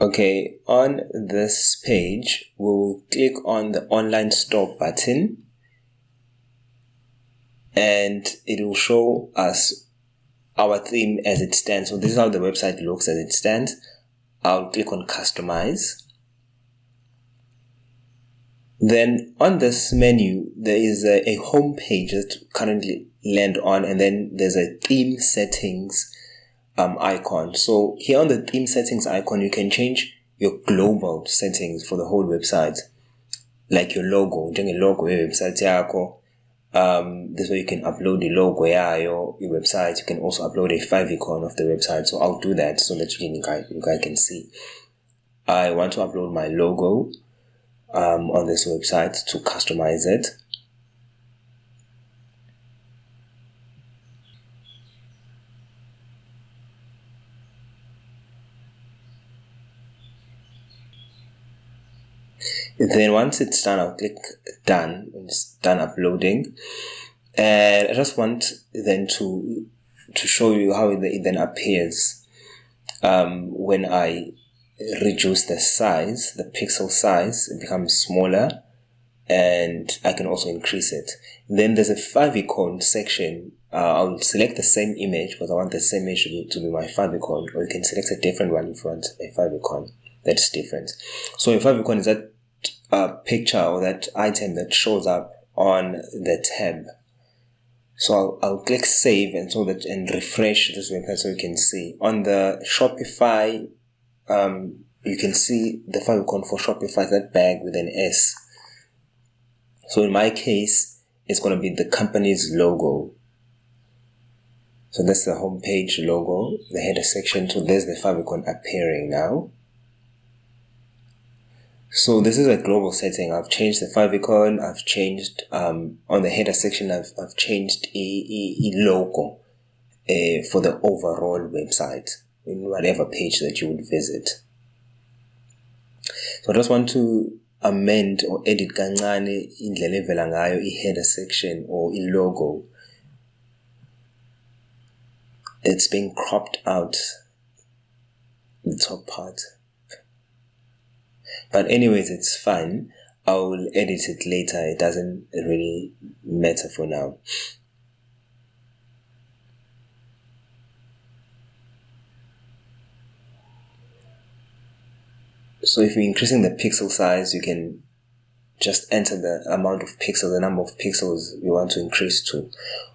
Okay, on this page, we'll click on the online store button and it will show us our theme as it stands. So this is how the website looks as it stands. I'll click on customize. Then on this menu, there is a home page that currently land on, and then there's a theme settings icon. So here on the theme settings icon, you can change your global settings for the whole website, like your logo. Doing a logo website yako. This way you can upload the logo your website. You can also upload a favicon of the website. So I'll do that so that you guys can see. I want to upload my logo on this website to customize it. And then once it's done, I'll click done, and it's done uploading. And I just want then to show you how it then appears when I reduce the size, the pixel size. It becomes smaller, and I can also increase it. Then there's a favicon section. I'll select the same image because I want the same image to be my favicon, or you can select a different one if you want a favicon that's different. So a favicon is that picture or that item that shows up on the tab. So I'll click save and refresh this website so you can see. On the Shopify, you can see the favicon for Shopify, that bag with an S. So in my case, it's going to be the company's logo. So that's the homepage logo, the header section. So there's the favicon appearing now. So this is a global setting. I've changed the favicon. I've changed on the header section. I've changed a logo for the overall website in whatever page that you would visit. So I just want to amend or edit kancane indlela evela ngayo i-header section or i-logo. It's being cropped out, the top part. But anyways, it's fine. I will edit it later. It doesn't really matter for now. So if you're increasing the pixel size, you can just enter the amount of pixels, the number of pixels you want to increase to.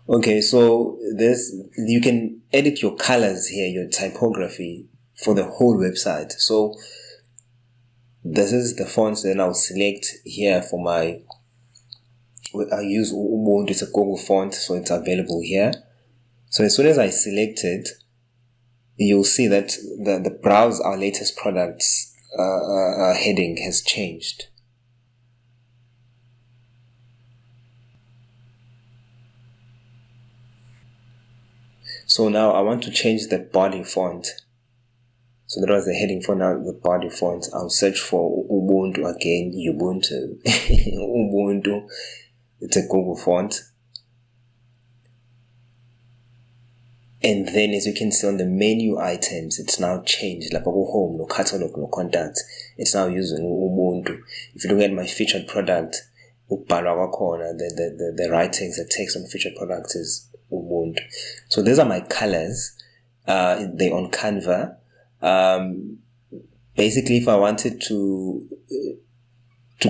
Okay, so you can edit your colors here, your typography for the whole website. So this is the fonts. Then I'll select here for I use Ubuntu. It's a Google font, so it's available here. So as soon as I select it, you'll see that the browse our latest products heading has changed. So now I want to change the body font. So that was the heading for now, the body font. I'll search for Ubuntu again, Ubuntu. Ubuntu. It's a Google font. And then as you can see on the menu items, it's now changed. Like home, no catalog, no contact. It's now using Ubuntu. If you look at my featured product, the writings, the text on featured products is Ubuntu. So these are my colors. They're on Canva. Basically, if I wanted to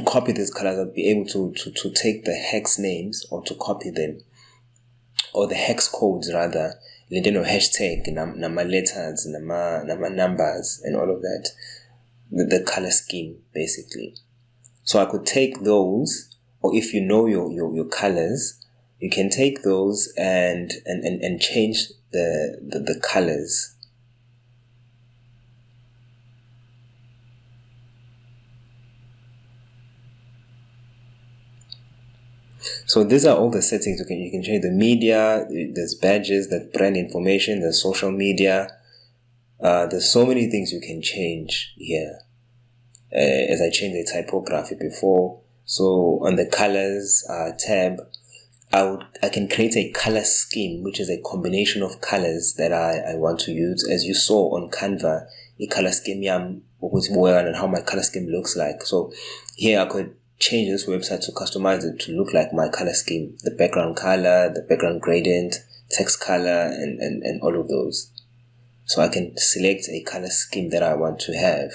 copy these colors, I'd be able to take the hex names or to copy them, or the hex codes rather. Hashtag, nama letters, nama numbers, and all of that. The color scheme, basically. So I could take those, or if you know your colors, you can take those and change the colors. So these are all the settings. You can change the media, there's badges, the brand information, the social media. There's so many things you can change here. As I changed the typography before. So on the colors tab, I can create a color scheme, which is a combination of colors that I want to use. As you saw on Canva, a color scheme and how my color scheme looks like. So here I could change this website to customize it to look like my color scheme, the background color, the background gradient, text color, and all of those. So I can select a color scheme that I want to have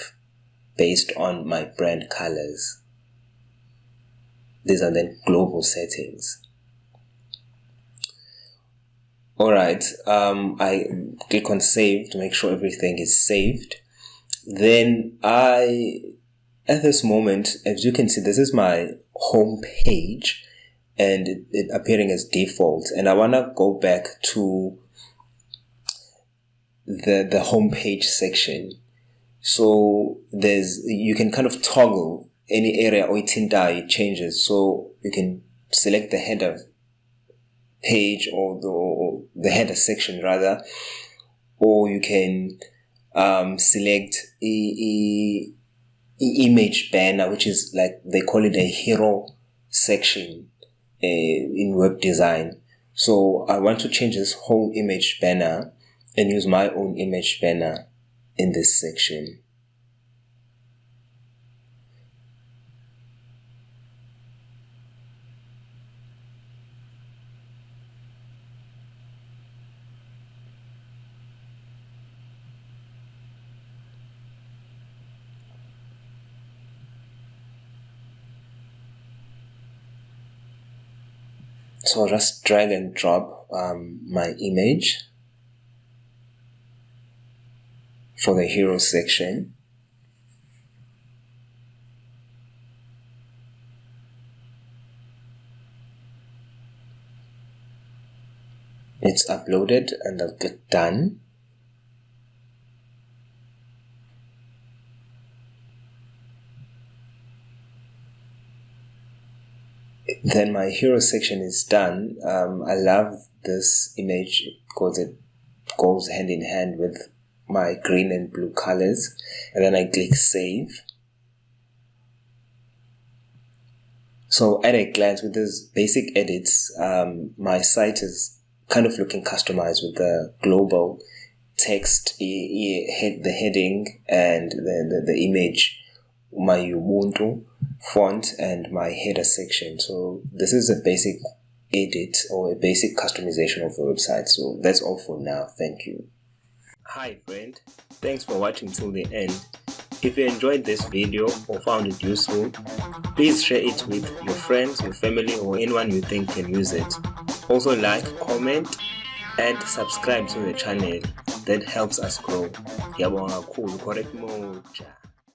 based on my brand colors. These are then global settings. Alright, I click on save to make sure everything is saved. Then at this moment, as you can see, this is my home page and it appearing as default. And I want to go back to the home page section. So you can kind of toggle any area or it changes. So you can select the header page or the header section rather, or you can select image banner, which is like they call it a hero section in web design. So I want to change this whole image banner and use my own image banner in this section. So I'll just drag and drop my image for the hero section. It's uploaded and I'll click done. Then my hero section is done. I love this image because it goes hand in hand with my green and blue colors. And then I click save. So at a glance, with these basic edits, my site is kind of looking customized with the global text, the heading, and the image, my Ubuntu font, and my header section. So this is a basic edit or a basic customization of the website. So that's all for now. Thank you. Hi friend, thanks for watching till the end. If you enjoyed this video or found it useful, please share it with your friends, your family, or anyone you think can use it. Also like, comment, and subscribe to the channel. That helps us grow. Yabonga kakhulu, correct moja.